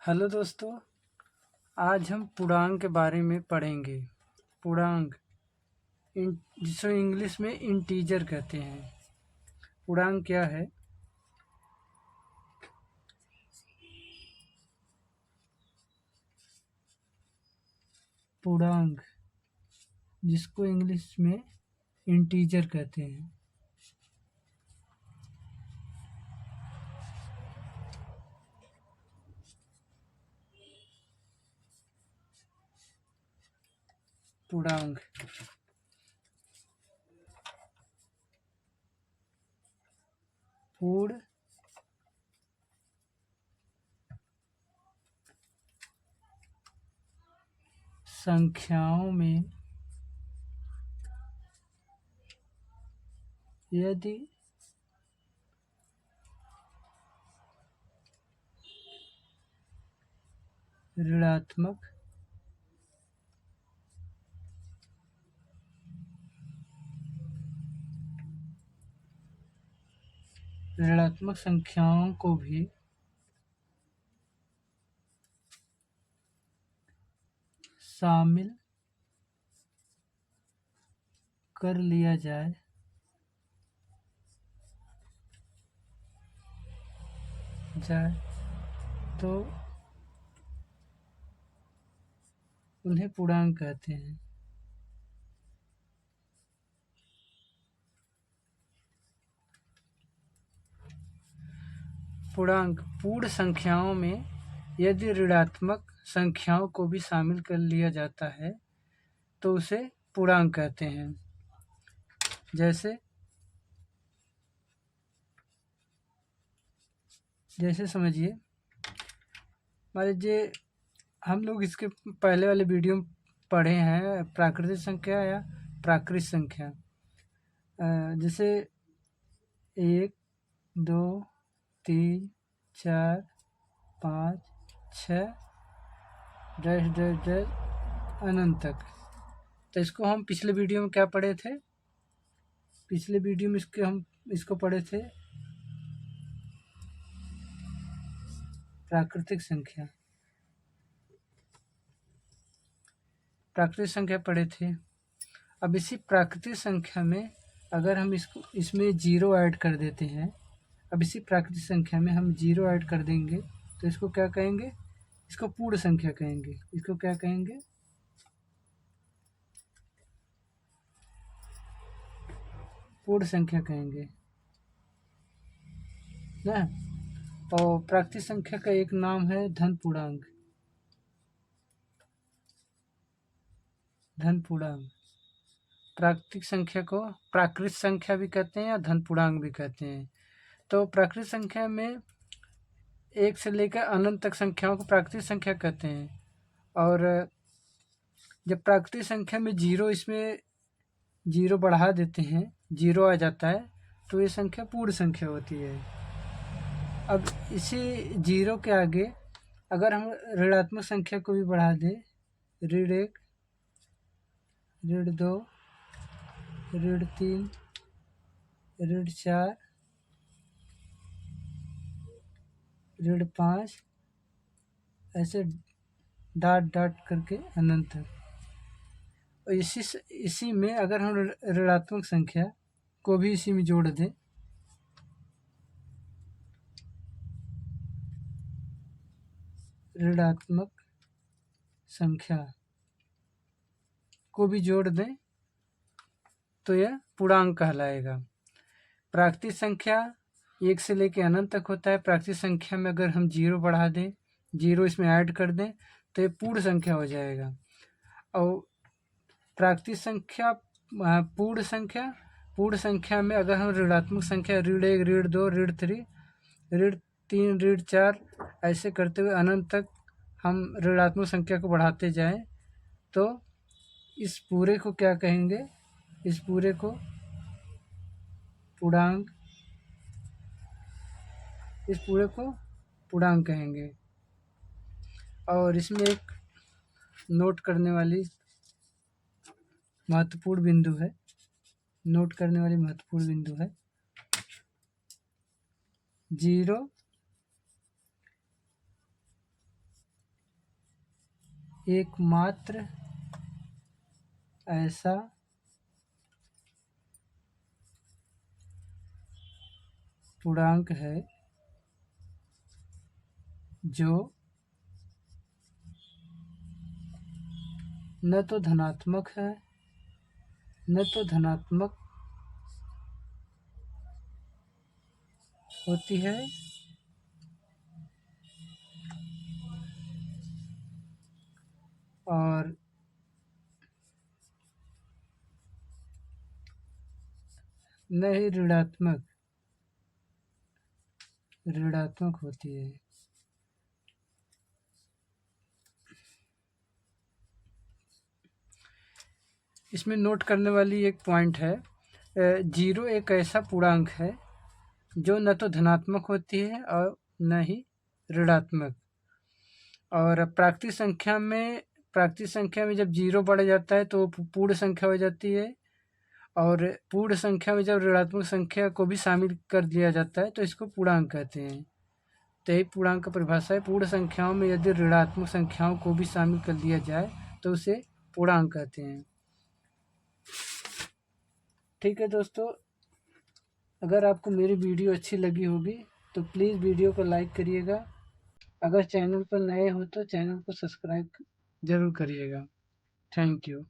Hello दोस्तों, आज हम पूर्णांक के बारे में पढ़ेंगे। पूर्णांक जिसको इंग्लिश में इंटीजर कहते हैं। पूर्णांक क्या है? पूर्णांक जिसको इंग्लिश में इंटीजर कहते हैं। पूर्णांक पूर्ण संख्याओं में यदि ऋणात्मक संख्याओं को भी शामिल कर लिया जाए तो उन्हें पूर्णांक कहते हैं। पूर्णांक पूर्ण संख्याओं में यदि ऋणात्मक संख्याओं को भी शामिल कर लिया जाता है तो उसे पूर्णांक कहते हैं। जैसे समझिए, मान लीजिए हम लोग इसके पहले वाले वीडियो में पढ़े हैं प्राकृतिक संख्या या प्राकृत संख्या। जैसे 1, 2, 3, 4, 5, 6 डैश डैश डैश अनंत तक। तो इसको हम पिछले वीडियो में क्या पढ़े थे? पिछले वीडियो में हम इसको पढ़े थे प्राकृतिक संख्या पढ़े थे। अब इसी प्राकृतिक संख्या में अगर हम इसमें जीरो ऐड कर देते हैं, अब इसी प्राकृतिक संख्या में हम जीरो ऐड कर देंगे तो इसको क्या कहेंगे? इसको पूर्ण संख्या कहेंगे। इसको क्या कहेंगे? पूर्ण संख्या कहेंगे ना। और प्राकृतिक संख्या का एक नाम है धन पूर्णांक। प्राकृतिक संख्या को प्राकृत संख्या भी कहते हैं या धन पूर्णांक भी कहते हैं। तो प्राकृत संख्या में 1 से लेकर अनंत तक संख्याओं को प्राकृतिक संख्या कहते हैं। और जब प्राकृतिक संख्या में इसमें जीरो बढ़ा देते हैं, जीरो आ जाता है, तो ये संख्या पूर्ण संख्या होती है। अब इसी जीरो के आगे अगर हम ऋणात्मक संख्या को भी बढ़ा दें, ऋण 1, ऋण 2, ऋण 3, ऋण 4, ऋण 5, ऐसे डॉट डॉट करके अनंत तक। और इसी में अगर हम ऋणात्मक संख्या को भी इसी में जोड़ दें, ऋणात्मक संख्या को भी जोड़ दें तो यह पूर्णांक कहलाएगा। प्राकृतिक संख्या 1 से लेकर अनंत तक होता है। प्राकृतिक संख्या में अगर हम जीरो बढ़ा दें, जीरो इसमें ऐड कर दें तो ये पूर्ण संख्या हो जाएगा। और प्राकृतिक संख्या पूर्ण संख्या में अगर हम ऋणात्मक संख्या ऋण 1, ऋण 2, ऋण 3, ऋण 3, ऋण 4 ऐसे करते हुए अनंत तक हम ऋणात्मक संख्या को बढ़ाते जाएं तो इस पूरे को क्या कहेंगे? इस पूरे को पूर्णांक कहेंगे। और इसमें एक नोट करने वाली महत्वपूर्ण बिंदु है। जीरो एकमात्र ऐसा पूर्णांक है जो न तो धनात्मक है न तो धनात्मक होती है और न ही ऋणात्मक होती है। इसमें नोट करने वाली एक पॉइंट है, 0 एक ऐसा पूर्णांक है जो न तो धनात्मक होती है और न ही ऋणात्मक। और प्राकृतिक संख्या में जब 0 बढ़ जाता है तो पूर्ण संख्या हो जाती है, और पूर्ण संख्या में जब ऋणात्मक संख्या को भी शामिल कर दिया जाता है तो इसको पूर्णांक कहते हैं। तो यही पूर्णांक का परिभाषा है। पूर्ण संख्याओं में यदि ऋणात्मक संख्याओं को भी शामिल कर दिया जाए तो उसे पूर्णांक कहते हैं। ठीक है दोस्तों, अगर आपको मेरी वीडियो अच्छी लगी होगी तो प्लीज़ वीडियो को लाइक करिएगा। अगर चैनल पर नए हो तो चैनल को सब्सक्राइब ज़रूर करिएगा। Thank you.